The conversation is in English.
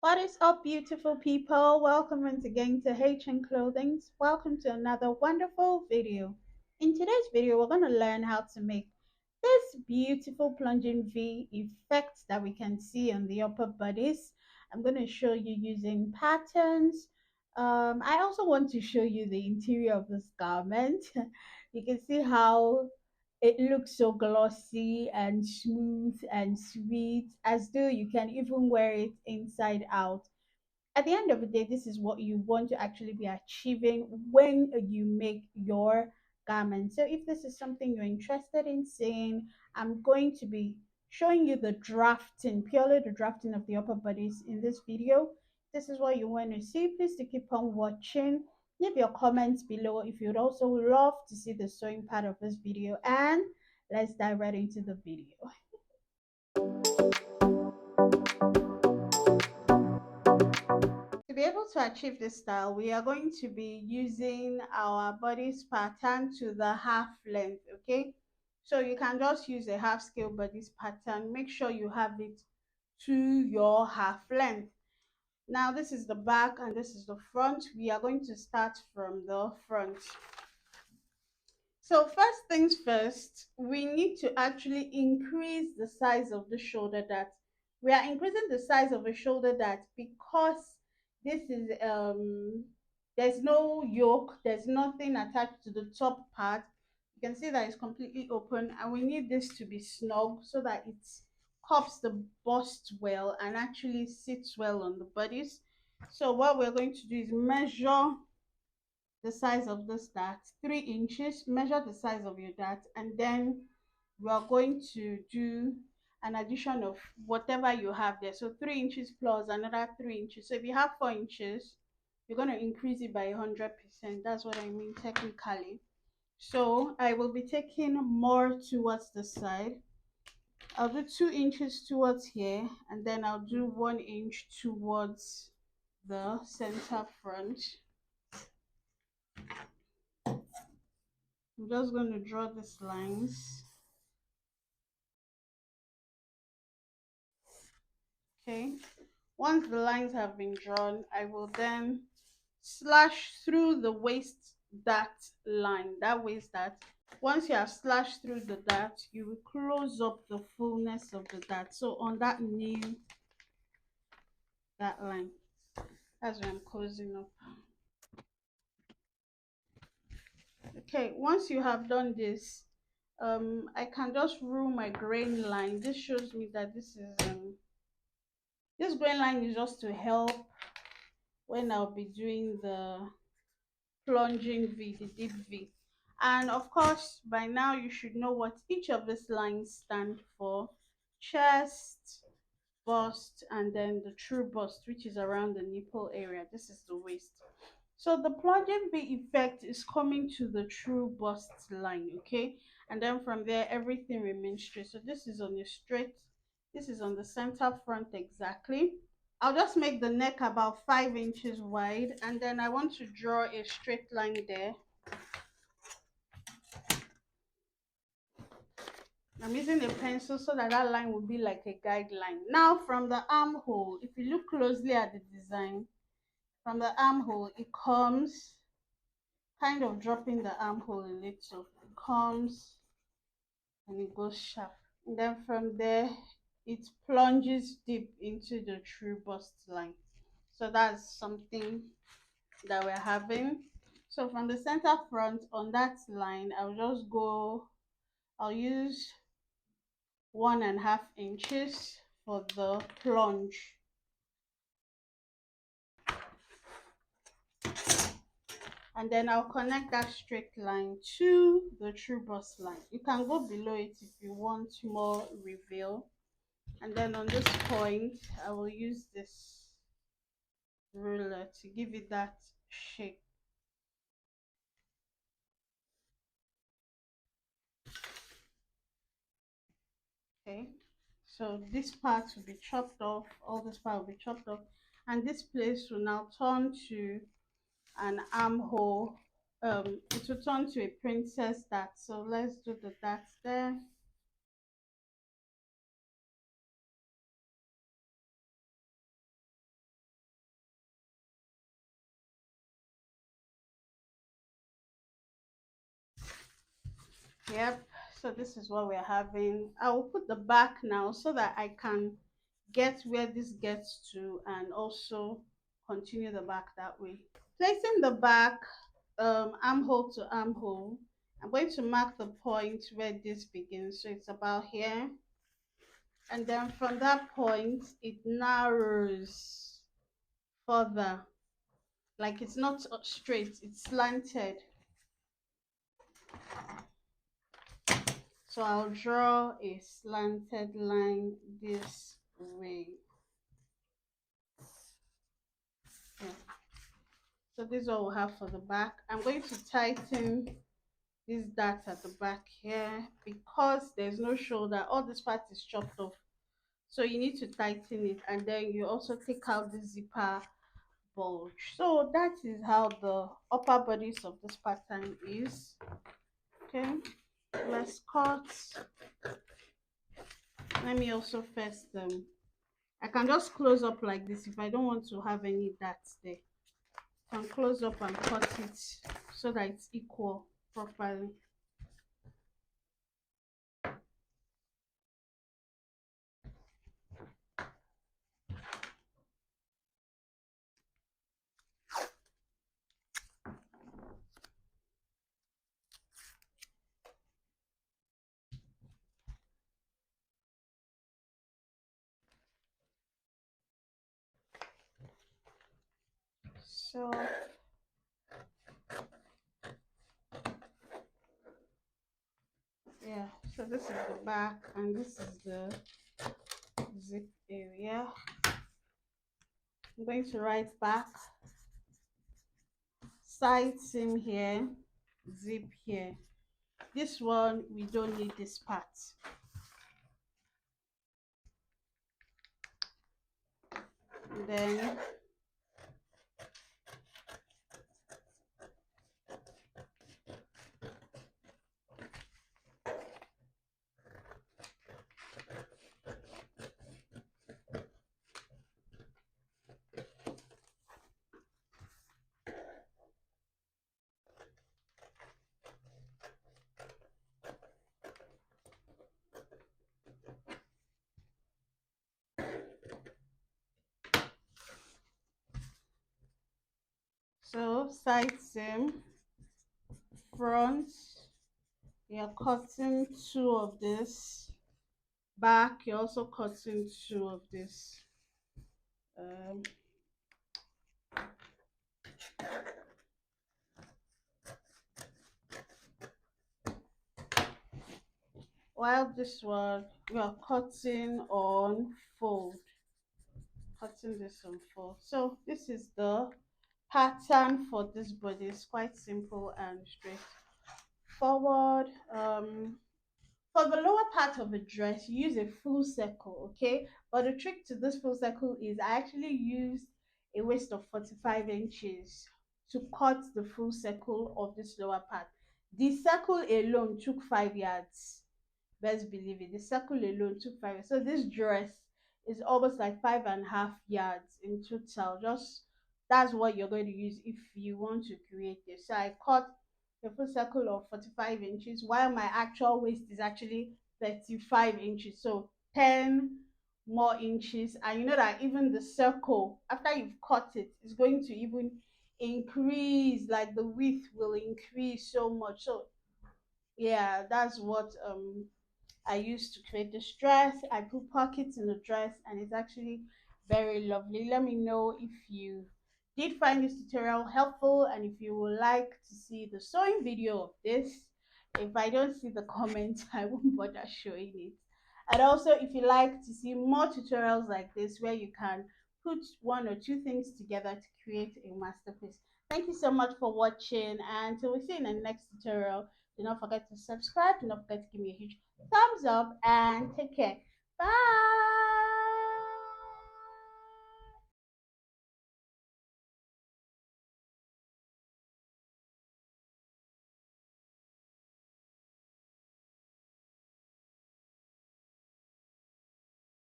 What is up, beautiful people? Welcome once again to Clothing. Welcome to another wonderful video. In today's video, we're going to learn how to make this beautiful plunging V effect that we can see on the upper bodies. I'm going to show you using patterns. I also want to show you the interior of this garment. You can see how it looks so glossy and smooth and sweet, as though you can even wear it inside out. At the end of the day, this is what you want to actually be achieving when you make your garment. So if this is something you're interested in seeing, I'm going to be showing you the drafting, purely the drafting of the upper bodies in this video. This is what you want to see. Please to keep on watching. Leave your comments below if you'd also love to see the sewing part of this video, and let's dive right into the video. To be able to achieve this style, we are going to be using our bodice pattern to the half length. Okay, so you can just use a half scale bodice pattern. Make sure you have it to your half length. Now this is the back and this is the front. We are going to start from the front. So first things first, we need to actually increase the size of the shoulder dart. We are increasing the size of the shoulder dart because this is there's no yoke, there's nothing attached to the top part. You can see that it's completely open, and we need this to be snug so that it cups the bust well and actually sits well on the bodies. So what we're going to do is measure the size of this dart, 3 inches. Measure the size of your dart, and then we are going to do an addition of whatever you have there. So 3 inches plus another 3 inches. So if you have 4 inches, you're going to increase it by 100%. That's what I mean technically. So I will be taking more towards the side. I'll do 2 inches towards here, and then I'll do 1 inch towards the center front. I'm just going to draw these lines. Okay, once the lines have been drawn, I will then slash through the waist dart line, that waist dart. Once you have slashed through the dart, you will close up the fullness of the dart. So on that new that line, that's where I'm closing up. Okay, once you have done this, I can just rule my grain line. This shows me that this grain line is just to help when I'll be doing the plunging V, the deep V. And of course, by now you should know what each of these lines stand for: chest, bust, and then the true bust, which is around the nipple area. This is the waist. So the plunging V effect is coming to the true bust line, okay? And then from there, everything remains straight. So this is on the straight, this is on the center front exactly. I'll just make the neck about 5 inches wide, and then I want to draw a straight line there. I'm using a pencil so that that line will be like a guideline. Now from the armhole, if you look closely at the design, from the armhole, it comes kind of dropping the armhole a little. It comes and it goes sharp. And then from there, it plunges deep into the true bust line. So that's something that we're having. So from the center front on that line, I'll use 1.5 inches for the plunge. And then I'll connect that straight line to the true bust line. You can go below it if you want more reveal. And then on this point, I will use this ruler to give it that shape. Okay, so this part will be chopped off, all this part will be chopped off, and this place will now turn to an armhole. It will turn to a princess dart. So let's do the darts there. Yep, so this is what we're having. I will put the back now so that I can get where this gets to and also continue the back that way. Placing the back armhole to armhole, I'm going to mark the point where this begins. So it's about here. And then from that point, it narrows further. Like it's not straight, it's slanted. So I'll draw a slanted line this way. Yeah. So this is what we'll have for the back. I'm going to tighten this dart at the back here because there's no shoulder. All this part is chopped off. So you need to tighten it, and then you also take out the zipper bulge. So that is how the upper bodice of this pattern is. Okay, let's cut. Let me also first I can just close up like this if I don't want to have any darts there. I can close up and cut it so that it's equal properly. So yeah, so this is the back and this is the zip area. I'm going to write back, side seam here, zip here. This one we don't need this part. And then so side seam, front, you're cutting two of this, back you're also cutting two of this. um, while this one we are cutting on fold, cutting this on fold. So this is the pattern for this body. It's quite simple and straightforward. For the lower part of a dress, you use a full circle, okay? But the trick to this full circle is I actually used a waist of 45 inches to cut the full circle of this lower part. The circle alone took 5 yards. Best believe it. The circle alone took 5 yards. So this dress is almost like 5.5 yards in total. Just that's what you're going to use if you want to create this. So I cut a full circle of 45 inches while my actual waist is actually 35 inches. So 10 more inches. And you know that even the circle, after you've cut it, is going to even increase, like the width will increase so much. So yeah, that's what I used to create this dress. I put pockets in the dress and it's actually very lovely. Let me know if you did find this tutorial helpful and if you would like to see the sewing video of this. If I don't see the comments, I won't bother showing it. And also, if you like to see more tutorials like this where you can put one or two things together to create a masterpiece. Thank you so much for watching, and till we see you in the next tutorial. Do not forget to subscribe. Do not forget to give me a huge thumbs up and take care. Bye.